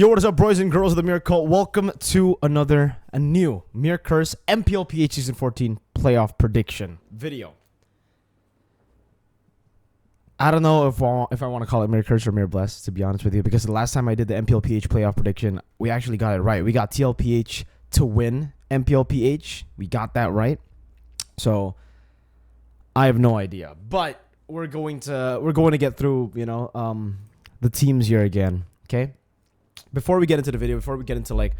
Yo, what is up, boys and girls of the Mirko? Welcome to a new Mirkurse MPL Season 14 playoff prediction video. I don't know if I want to call it Mirkurse or Mirbless, to be honest with you, because the last time I did the MPL playoff prediction, we actually got it right. We got TLPH to win MPL. We got that right. So I have no idea, but we're going to get through, the teams here again. Okay. Before we get into the video, before we get into like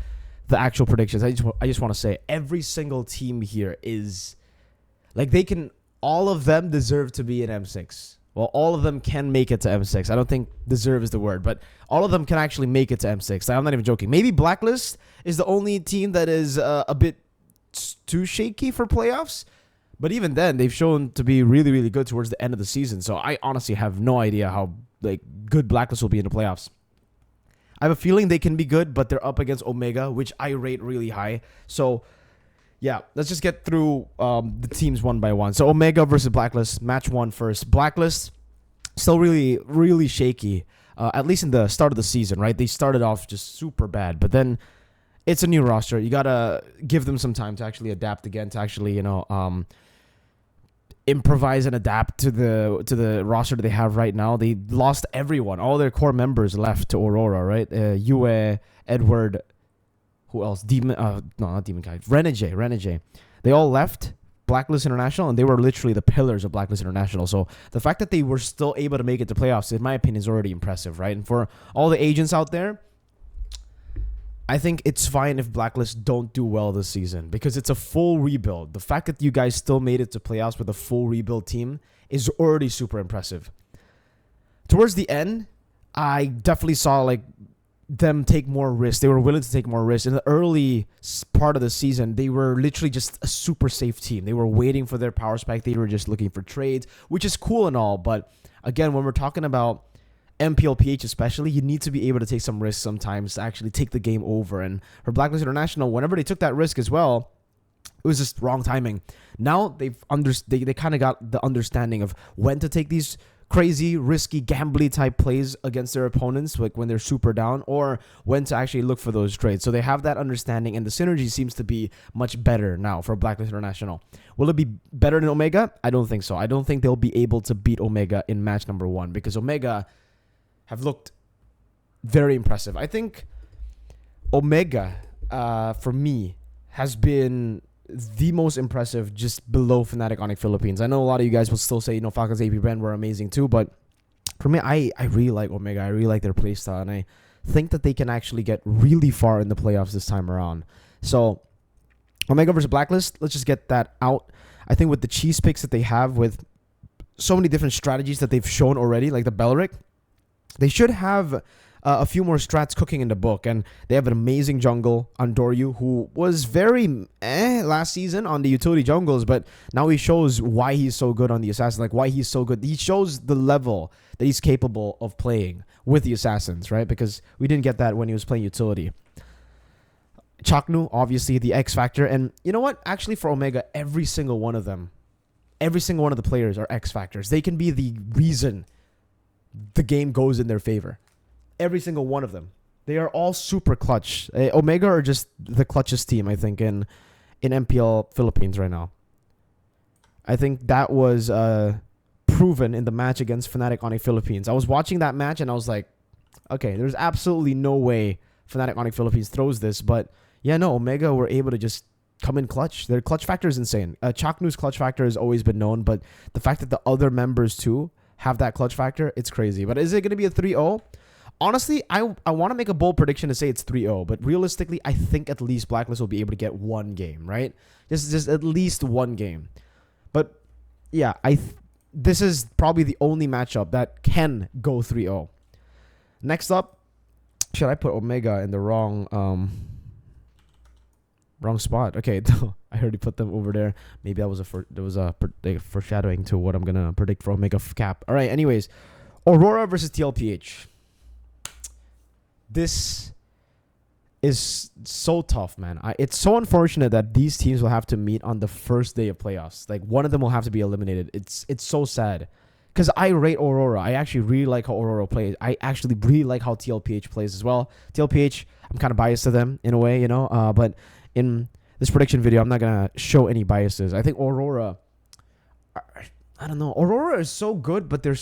the actual predictions, I just want to say every single team here is like all of them deserve to be in M6. Well, all of them can make it to M6. I don't think deserve is the word, but all of them can actually make it to M6. Like, I'm not even joking. Maybe Blacklist is the only team that is a bit too shaky for playoffs. But even then, they've shown to be really, really good towards the end of the season. So I honestly have no idea how good Blacklist will be in the playoffs. I have a feeling they can be good, but they're up against Omega, which I rate really high. So, yeah, let's just get through the teams one by one. So, Omega versus Blacklist, match one first. Blacklist, still really, really shaky, at least in the start of the season, right? They started off just super bad, but then it's a new roster. You got to give them some time to actually adapt again, to actually, improvise and adapt to the roster that they have right now. They lost everyone. All their core members left to Aurora, right? Yue, Edward, who else? Not Demon Kai. Renegade. They all left Blacklist International, and they were literally the pillars of Blacklist International. So the fact that they were still able to make it to playoffs, in my opinion, is already impressive, right? And for all the agents out there, I think it's fine if Blacklist don't do well this season because it's a full rebuild. The fact that you guys still made it to playoffs with a full rebuild team is already super impressive. Towards the end, I definitely saw them take more risks. They were willing to take more risks. In the early part of the season, they were literally just a super safe team. They were waiting for their power spike. They were just looking for trades, which is cool and all. But again, when we're talking about MPL especially, you need to be able to take some risks sometimes to actually take the game over. And for Blacklist International, whenever they took that risk as well, it was just wrong timing. Now they kind of got the understanding of when to take these crazy, risky, gambly type plays against their opponents, like when they're super down, or when to actually look for those trades. So they have that understanding, and the synergy seems to be much better now for Blacklist International. Will it be better than Omega? I don't think so. I don't think they'll be able to beat Omega in match number one because Omega have looked very impressive. I think Omega, for me, has been the most impressive just below Fnatic ONIC Philippines. I know a lot of you guys will still say, Falcons AP Brand were amazing too, but for me, I really like Omega. I really like their playstyle, and I think that they can actually get really far in the playoffs this time around. So, Omega versus Blacklist, let's just get that out. I think with the cheese picks that they have, with so many different strategies that they've shown already, like the Belric, they should have a few more strats cooking in the book, and they have an amazing jungle on Doryu, who was very last season on the utility jungles, but now he shows why he's so good on the assassin, why he's so good. He shows the level that he's capable of playing with the assassins, right? Because we didn't get that when he was playing utility. Chaknu, obviously the X factor, and you know what? Actually, for Omega, every single one of the players are X factors. They can be the reason the game goes in their favor. Every single one of them. They are all super clutch. Omega are just the clutchest team, I think, in MPL Philippines right now. I think that was proven in the match against Fnatic ONIC Philippines. I was watching that match and I was like, okay, there's absolutely no way Fnatic ONIC Philippines throws this. But yeah, no, Omega were able to just come in clutch. Their clutch factor is insane. Chaknu's clutch factor has always been known, but the fact that the other members too have that clutch factor, it's crazy. But is it going to be a 3-0? Honestly, I want to make a bold prediction to say it's 3-0, but realistically, I think at least Blacklist will be able to get one game, right? Just at least one game. But yeah, this is probably the only matchup that can go 3-0. Next up, should I put Omega in the wrong spot? Okay, I already put them over there. Maybe that was a foreshadowing to what I'm gonna predict for Omega Cap. All right. Anyways, Aurora versus TLPH. This is so tough, man. It's so unfortunate that these teams will have to meet on the first day of playoffs. One of them will have to be eliminated. It's so sad because I rate Aurora. I actually really like how Aurora plays. I actually really like how TLPH plays as well. TLPH, I'm kind of biased to them in a way, but in this prediction video, I'm not going to show any biases. I think Aurora, I don't know. Aurora is so good, but they're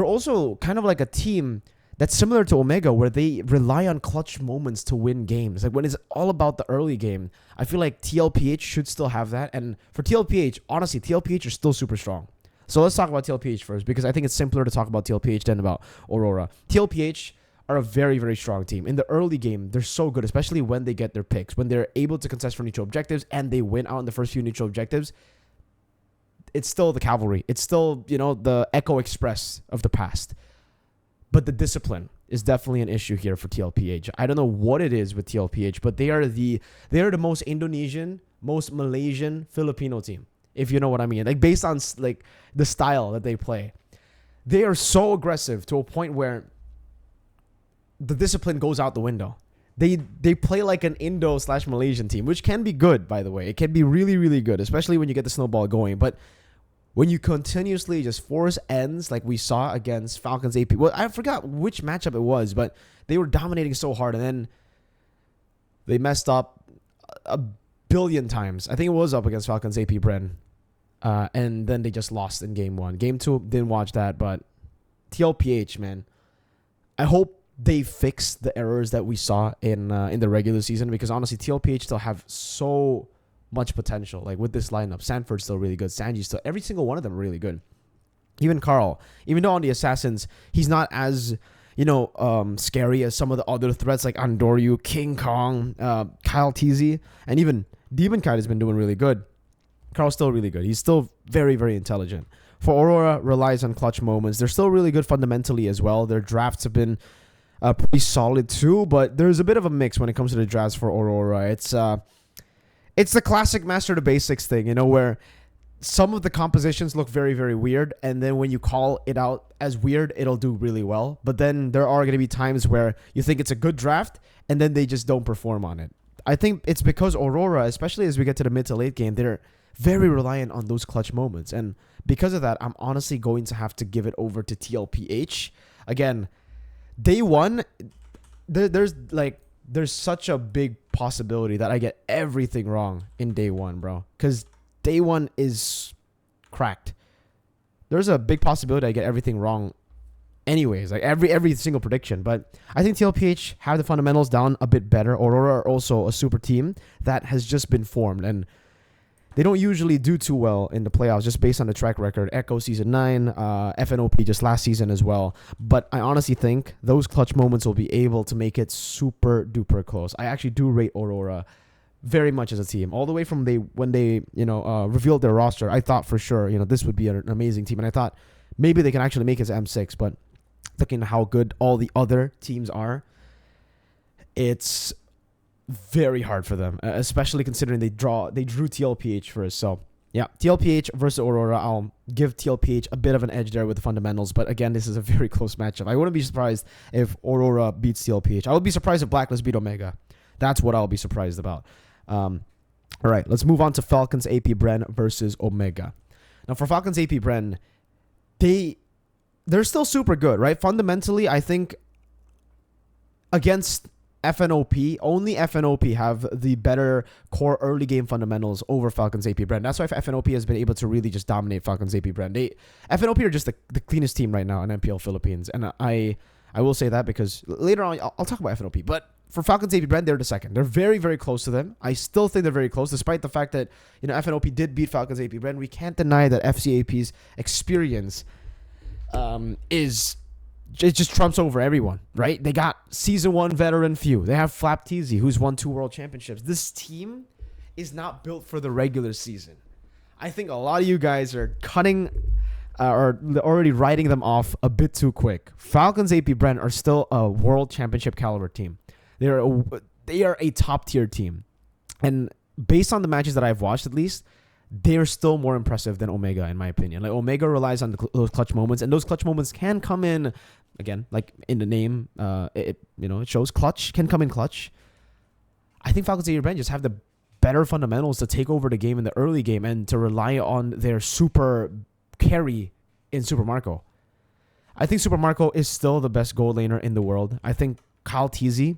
also kind of like a team that's similar to Omega, where they rely on clutch moments to win games. Like when it's all about the early game, I feel like TLPH should still have that. And for TLPH, honestly, TLPH are still super strong. So let's talk about TLPH first, because I think it's simpler to talk about TLPH than about Aurora. TLPH are a very, very strong team. In the early game, they're so good, especially when they get their picks, when they're able to contest for neutral objectives and they win out in the first few neutral objectives. It's still the cavalry. It's still, the Echo Express of the past. But the discipline is definitely an issue here for TLPH. I don't know what it is with TLPH, but they are the most Indonesian, most Malaysian, Filipino team, if you know what I mean. Like based on like the style that they play. They are so aggressive to a point where the discipline goes out the window. They play like an Indo/Malaysian team, which can be good, by the way. It can be really, really good, especially when you get the snowball going. But when you continuously just force ends like we saw against Falcons AP. Well, I forgot which matchup it was, but they were dominating so hard, and then they messed up a billion times. I think it was up against Falcons AP Bren. And then they just lost in game 1. Game 2, didn't watch that, but TLPH, man. I hope they fix the errors that we saw in the regular season, because honestly, TLPH still have so much potential. Like with this lineup, Sanford's still really good. Sanji's still, every single one of them are really good. Even Carl, even though on the Assassins, he's not as, scary as some of the other threats like Andoryu, King Kong, Kyle TZ, and even Demon Kite has been doing really good. Carl's still really good. He's still very, very intelligent. For Aurora, relies on clutch moments. They're still really good fundamentally as well. Their drafts have been pretty solid too, but there's a bit of a mix when it comes to the drafts for Aurora. It's the classic master the basics thing, where some of the compositions look very, very weird, and then when you call it out as weird, it'll do really well. But then there are going to be times where you think it's a good draft, and then they just don't perform on it. I think it's because Aurora, especially as we get to the mid to late game, they're very reliant on those clutch moments. And because of that, I'm honestly going to have to give it over to TLPH. Again, day 1, there's such a big possibility that I get everything wrong in day 1, bro. Because day 1 is cracked. There's a big possibility I get everything wrong anyways, like every single prediction. But I think TLPH have the fundamentals down a bit better. Aurora are also a super team that has just been formed, and they don't usually do too well in the playoffs just based on the track record. Echo season 9, FNOP just last season as well. But I honestly think those clutch moments will be able to make it super duper close. I actually do rate Aurora very much as a team. All the way from when they revealed their roster, I thought for sure this would be an amazing team, and I thought maybe they can actually make it to M6. But looking at how good all the other teams are, it's very hard for them, especially considering they drew TLPH first. So yeah, TLPH versus Aurora, I'll give TLPH a bit of an edge there with the fundamentals, but again, this is a very close matchup. I wouldn't be surprised if Aurora beats TLPH. I would be surprised if Blacklist beat Omega. That's what I'll be surprised about. All right, let's move on to Falcons AP Bren versus Omega. Now for Falcons AP Bren, they're still super good, right? Fundamentally, I think against FNOP, only FNOP have the better core early game fundamentals over Falcons AP Bren. That's why FNOP has been able to really just dominate Falcons AP Bren. FNOP are just the cleanest team right now in MPL Philippines, and I will say that because later on I'll talk about FNOP, but for Falcons AP Bren, they're the second. They're very, very close to them. I still think they're very close, despite the fact that FNOP did beat Falcons AP Bren. We can't deny that FCAP's experience it just trumps over everyone, right? They got season 1 veteran few. They have Flap TZ, who's won 2 world championships. This team is not built for the regular season. I think a lot of you guys are cutting or already writing them off a bit too quick. Falcons AP Bren are still a world championship caliber team. They are a top tier team, and based on the matches that I've watched, at least, they're still more impressive than Omega, in my opinion. Like Omega relies on those clutch moments, and those clutch moments can come in, again, like in the name, it shows clutch, can come in clutch. I think Falcons AP Bren just have the better fundamentals to take over the game in the early game and to rely on their super carry in Super Marco. I think Super Marco is still the best gold laner in the world. I think Kyle TZ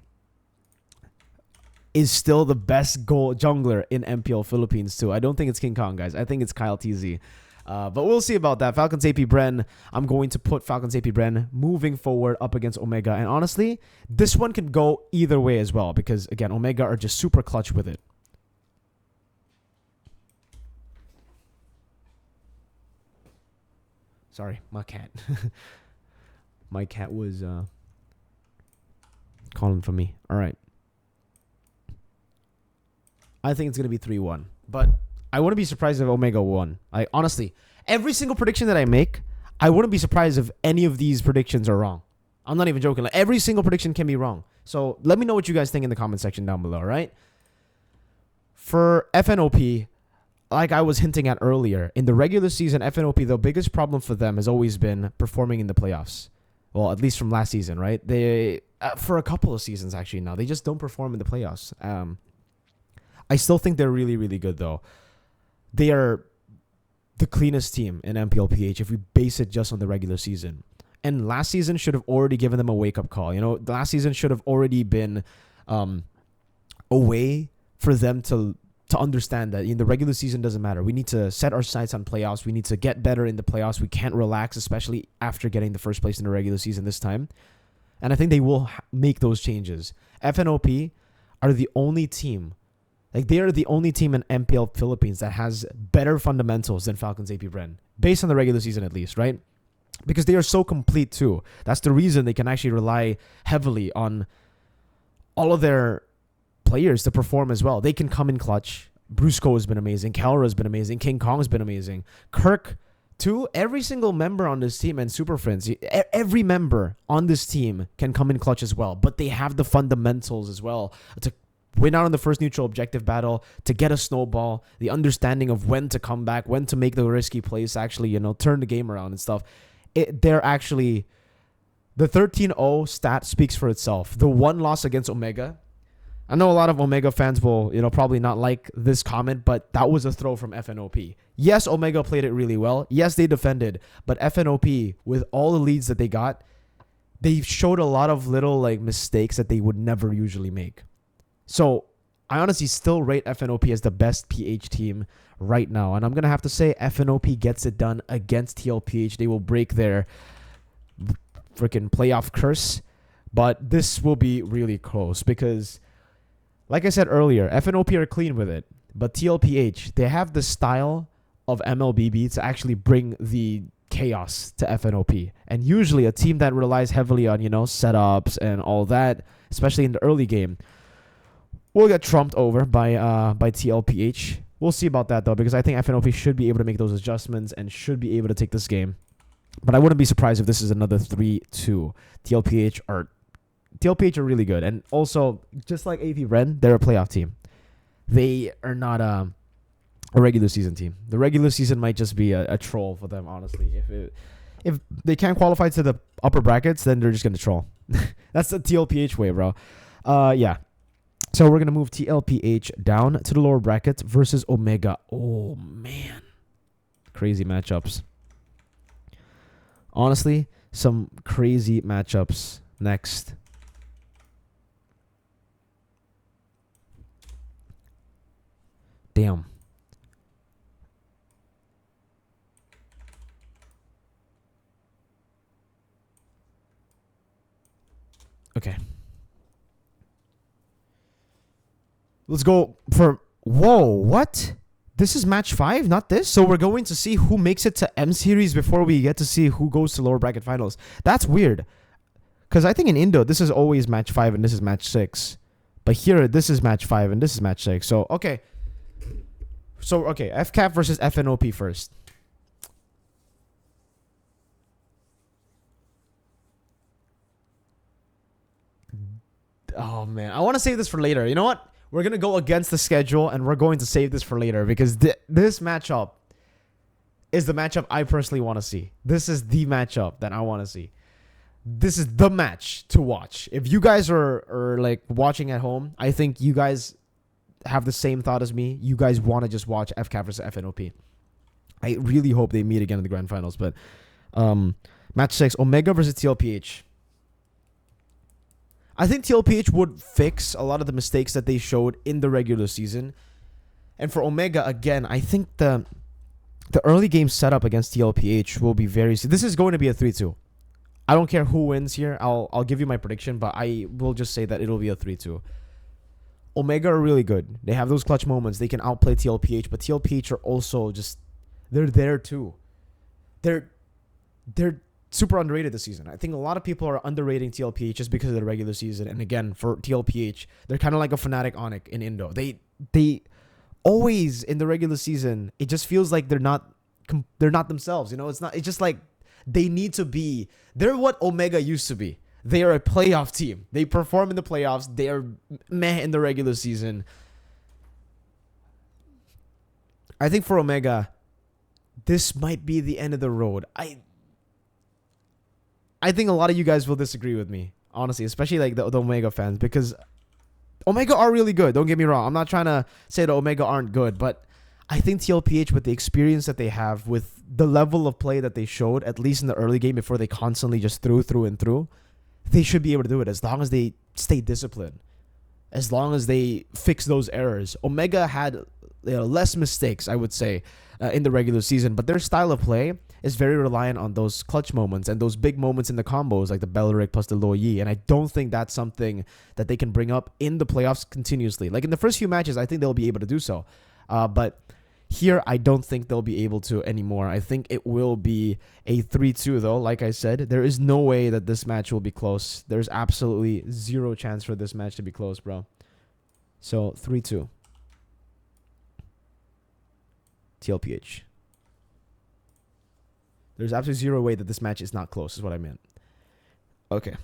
is still the best gold jungler in MPL Philippines too. I don't think it's King Kong, guys. I think it's Kyle TZ. But we'll see about that. Falcons AP Bren. I'm going to put Falcons AP Bren moving forward up against Omega. And honestly, this one can go either way as well. Because, again, Omega are just super clutch with it. Sorry, my cat. My cat was calling for me. All right. I think it's going to be 3-1. But I wouldn't be surprised if Omega won. Honestly, every single prediction that I make, I wouldn't be surprised if any of these predictions are wrong. I'm not even joking. Like, every single prediction can be wrong. So let me know what you guys think in the comment section down below, right? For FNOP, like I was hinting at earlier, in the regular season, FNOP, the biggest problem for them has always been performing in the playoffs. Well, at least from last season, right? They, for a couple of seasons actually now, they just don't perform in the playoffs. I still think they're really, really good though. They are the cleanest team in MPLPH if we base it just on the regular season. And last season should have already given them a wake-up call. You know, last season should have already been a way for them to understand that in the regular season doesn't matter. We need to set our sights on playoffs. We need to get better in the playoffs. We can't relax, especially after getting the first place in the regular season this time. And I think they will make those changes. FNOP are the only team, like they are the only team in MPL Philippines that has better fundamentals than Falcons AP Bren, based on the regular season at least, right? Because they are so complete too. That's the reason they can actually rely heavily on all of their players to perform as well. They can come in clutch. Brusco has been amazing. Calra has been amazing. King Kong has been amazing. Kirk too. Every single member on this team and Super Friends, every member on this team can come in clutch as well. But they have the fundamentals as well to win out on the first neutral objective battle, to get a snowball, the understanding of when to come back, when to make the risky plays, actually, you know, turn the game around and stuff. They're actually, the 13-0 stat speaks for itself. The one loss against Omega, I know a lot of Omega fans will, you know, probably not like this comment, but that was a throw from FNOP. Yes, Omega played it really well. Yes, they defended, but FNOP, with all the leads that they got, they showed a lot of little like mistakes that they would never usually make. So I honestly still rate FNOP as the best PH team right now. And I'm going to have to say FNOP gets it done against TLPH. They will break their freaking playoff curse. But this will be really close because, like I said earlier, FNOP are clean with it. But TLPH, they have the style of MLBB to actually bring the chaos to FNOP. And usually a team that relies heavily on, you know, setups and all that, especially in the early game, will get trumped over by TLPH. We'll see about that, though, because I think FNOP should be able to make those adjustments and should be able to take this game. But I wouldn't be surprised if this is another 3-2. TLPH are really good. And also, just like AP Ren, they're a playoff team. They are not a regular season team. The regular season might just be a troll for them, honestly. If they can't qualify to the upper brackets, then they're just going to troll. That's the TLPH way, bro. Yeah. So we're going to move TLPH down to the lower brackets versus Omega. Oh, man. Crazy matchups. Honestly, some crazy matchups next. Damn. Okay. Let's go for... Whoa, what? This is match 5, not this? So we're going to see who makes it to M Series before we get to see who goes to lower bracket finals. That's weird. Because I think in Indo, this is always match 5 and this is match 6. But here, this is match 5 and this is match 6. So, okay. So, okay. FCAP versus FNOP first. Oh, man. I want to save this for later. You know what? We're going to go against the schedule, and we're going to save this for later because this matchup is the matchup I personally want to see. This is the matchup that I want to see. This is the match to watch. If you guys are like watching at home, I think you guys have the same thought as me. You guys want to just watch FCAP versus FNOP. I really hope they meet again in the grand finals, but Match 6, Omega versus TLPH. I think TLPH would fix a lot of the mistakes that they showed in the regular season. And for Omega, again, I think the early game setup against TLPH will be very... This is going to be a 3-2. I don't care who wins here. I'll give you my prediction, but I will just say that it'll be a 3-2. Omega are really good. They have those clutch moments. They can outplay TLPH, but TLPH are also just... They're there too. They're super underrated this season. I think a lot of people are underrating TLPH just because of the regular season. And again, for TLPH, they're kind of like a Fnatic ONIC in Indo. They always in the regular season, it just feels like they're not themselves. You know, it's just like they need to be. They're what Omega used to be. They are a playoff team. They perform in the playoffs. They are meh in the regular season. I think for Omega, this might be the end of the road. I think a lot of you guys will disagree with me, honestly, especially like the Omega fans, because Omega are really good. Don't get me wrong. I'm not trying to say that Omega aren't good, but I think TLPH, with the experience that they have, with the level of play that they showed, at least in the early game before they constantly just threw and through, they should be able to do it as long as they stay disciplined, as long as they fix those errors. Omega had less mistakes, I would say, in the regular season, but their style of play is very reliant on those clutch moments and those big moments in the combos, like the Belleric plus the Lo Yi. And I don't think that's something that they can bring up in the playoffs continuously. Like in the first few matches, I think they'll be able to do so. But here, I don't think they'll be able to anymore. I think it will be a 3-2, though. Like I said, there is no way that this match will be close. There's absolutely zero chance for this match to be close, bro. So, 3-2. TLPH. There's absolutely zero way that this match is not close, is what I meant. Okay.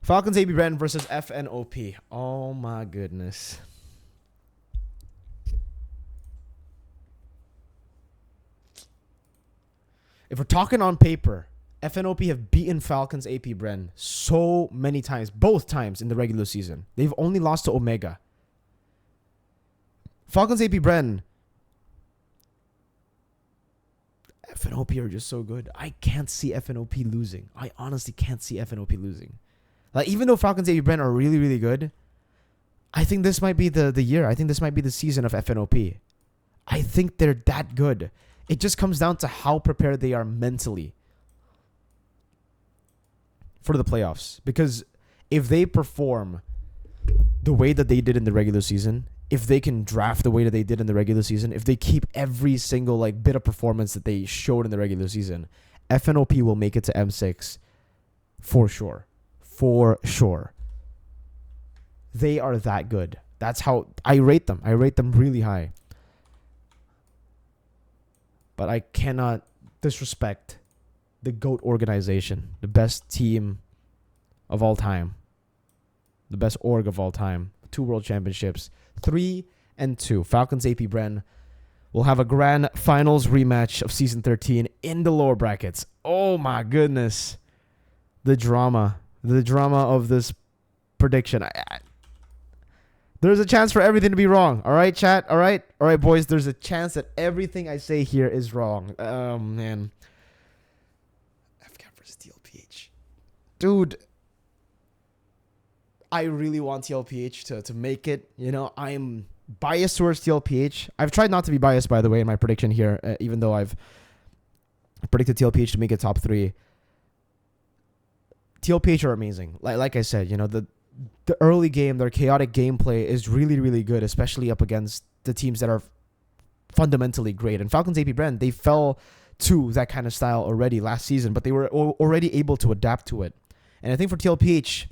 Falcons AB Brand versus FNOP. Oh my goodness. If we're talking on paper, FNOP have beaten Falcons AP Bren so many times, both times in the regular season. They've only lost to Omega. Falcons AP Bren, FNOP are just so good. I can't see FNOP losing. I honestly can't see FNOP losing. Like, even though Falcons AP Bren are really, really good, I think this might be the year. I think this might be the season of FNOP. I think they're that good. It just comes down to how prepared they are mentally for the playoffs. Because if they perform the way that they did in the regular season, if they can draft the way that they did in the regular season, if they keep every single like bit of performance that they showed in the regular season, FNOP will make it to M6 for sure. For sure. They are that good. That's how I rate them. I rate them really high. But I cannot disrespect the GOAT organization, the best team of all time, the best org of all time, 2 world championships, 3 and 2. Falcons AP Bren will have a grand finals rematch of season 13 in the lower brackets. Oh my goodness. The drama of this prediction. There's a chance for everything to be wrong. All right, chat? All right, boys. There's a chance that everything I say here is wrong. Oh, man. FCAP versus TLPH. Dude. I really want TLPH to make it. You know, I'm biased towards TLPH. I've tried not to be biased, by the way, in my prediction here, even though I've predicted TLPH to make it top 3. TLPH are amazing. Like I said, you know, the early game, their chaotic gameplay is really, really good, especially up against the teams that are fundamentally great. And Falcons AP Bren, they fell to that kind of style already last season, but they were already able to adapt to it. And I think for TLPH,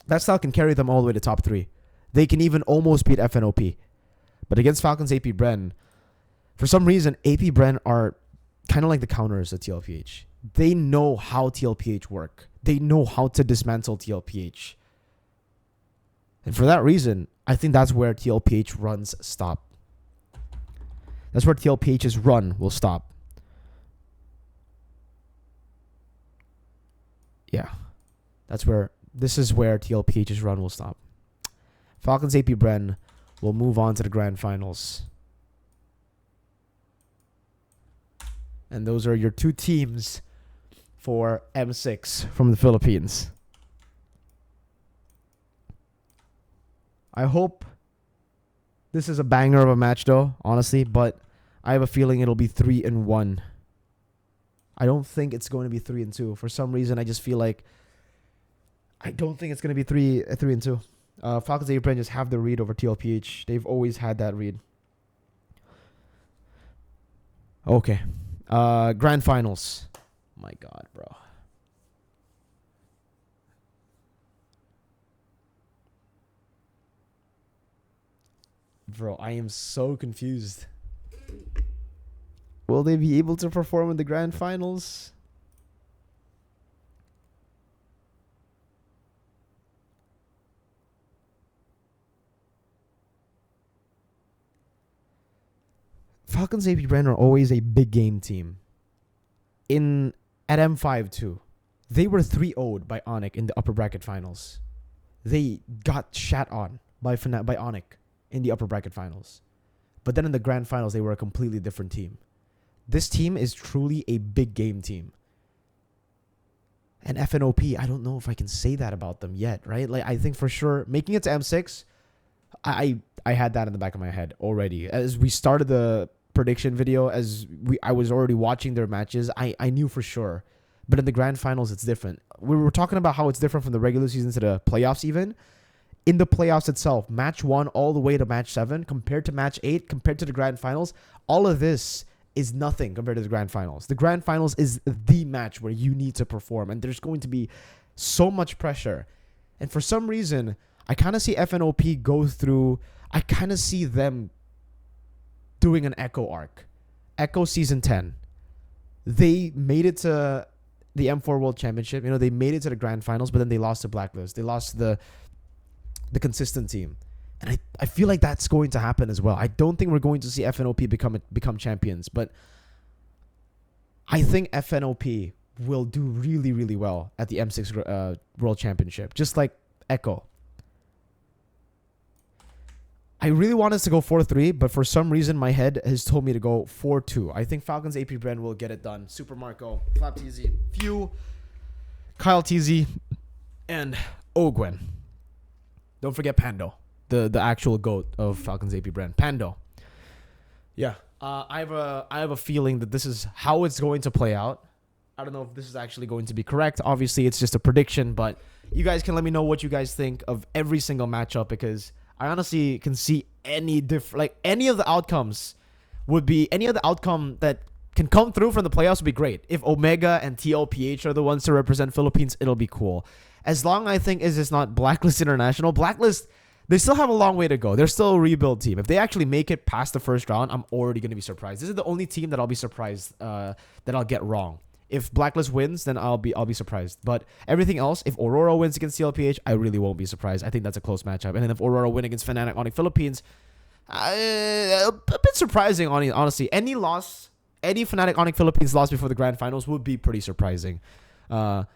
that style can carry them all the way to top 3. They can even almost beat FNOP. But against Falcons AP Bren, for some reason, AP Bren are kind of like the counters of TLPH. They know how TLPH work. They know how to dismantle TLPH. And for that reason, I think that's where TLPH runs stop. That's where TLPH's run will stop. Yeah. This is where TLPH's run will stop. Falcons AP Bren will move on to the grand finals. And those are your 2 teams for M6 from the Philippines. I hope this is a banger of a match though, honestly, but I have a feeling it'll be 3-1. I don't think it's going to be 3-2. For some reason, I just feel like I don't think it's going to be 3-2. Falcons A just have the read over TLPH. They've always had that read. Okay. Grand finals. My God, bro. Bro, I am so confused. Will they be able to perform in the grand finals? Falcons AP Brand are always a big game team. At M5 too. They were 3-0'd by ONIC in the upper bracket finals. They got shat on by ONIC in the upper bracket finals. But then in the grand finals, they were a completely different team. This team is truly a big game team. And FNOP, I don't know if I can say that about them yet, right? Like, I think for sure, making it to M6, I had that in the back of my head already. As we started the prediction video, I was already watching their matches, I knew for sure. But in the grand finals, it's different. We were talking about how it's different from the regular season to the playoffs even. In the playoffs itself, match 1 all the way to match 7, compared to match 8, compared to the grand finals, all of this is nothing compared to the grand finals. The grand finals is the match where you need to perform, and there's going to be so much pressure. And for some reason, I kind of see FNOP go through, I kind of see them doing an Echo arc. Echo Season 10. They made it to the M4 World Championship. You know, they made it to the grand finals, but then they lost to Blacklist. They lost to the consistent team. And I feel like that's going to happen as well. I don't think we're going to see FNOP become champions, but I think FNOP will do really, really well at the M6 World Championship, just like Echo. I really want us to go 4-3, but for some reason, my head has told me to go 4-2. I think Falcons AP Brand will get it done. Super Marco, Flap TZ, Few, Kyle TZ, and Ogwen. Don't forget Pando, the actual GOAT of Falcons AP Brand. Pando. Yeah. I have a feeling that this is how it's going to play out. I don't know if this is actually going to be correct. Obviously, it's just a prediction, but you guys can let me know what you guys think of every single matchup, because I honestly can see any of the outcomes any other outcome that can come through from the playoffs would be great. If Omega and TLPH are the ones to represent Philippines, it'll be cool. As long I think is it's not Blacklist International. Blacklist, they still have a long way to go. They're still a rebuild team. If they actually make it past the first round, I'm already going to be surprised. This is the only team that I'll be surprised that I'll get wrong. If Blacklist wins, then I'll be surprised. But everything else, if Aurora wins against TLPH, I really won't be surprised. I think that's a close matchup. And then if Aurora win against Fnatic ONIC Philippines, a bit surprising, honestly. Any Fnatic ONIC Philippines loss before the grand finals would be pretty surprising. But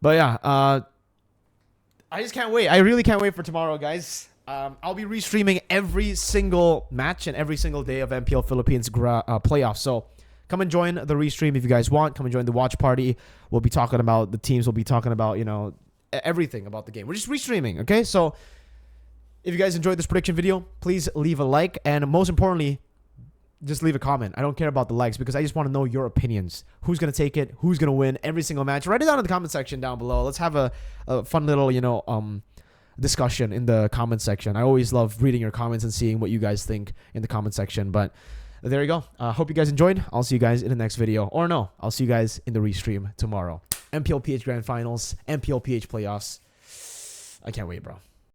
yeah, I just can't wait. I really can't wait for tomorrow, guys. I'll be restreaming every single match and every single day of MPL Philippines playoffs. So come and join the restream if you guys want. Come and join the watch party. We'll be talking about the teams. We'll be talking about, everything about the game. We're just restreaming, okay? So if you guys enjoyed this prediction video, please leave a like. And most importantly, just leave a comment. I don't care about the likes because I just want to know your opinions. Who's going to take it? Who's going to win every single match? Write it down in the comment section down below. Let's have a fun little, discussion in the comment section. I always love reading your comments and seeing what you guys think in the comment section. But there you go. Hope you guys enjoyed. I'll see you guys in the next video. Or no, I'll see you guys in the restream tomorrow. MPL PH Grand Finals, MPL PH Playoffs. I can't wait, bro.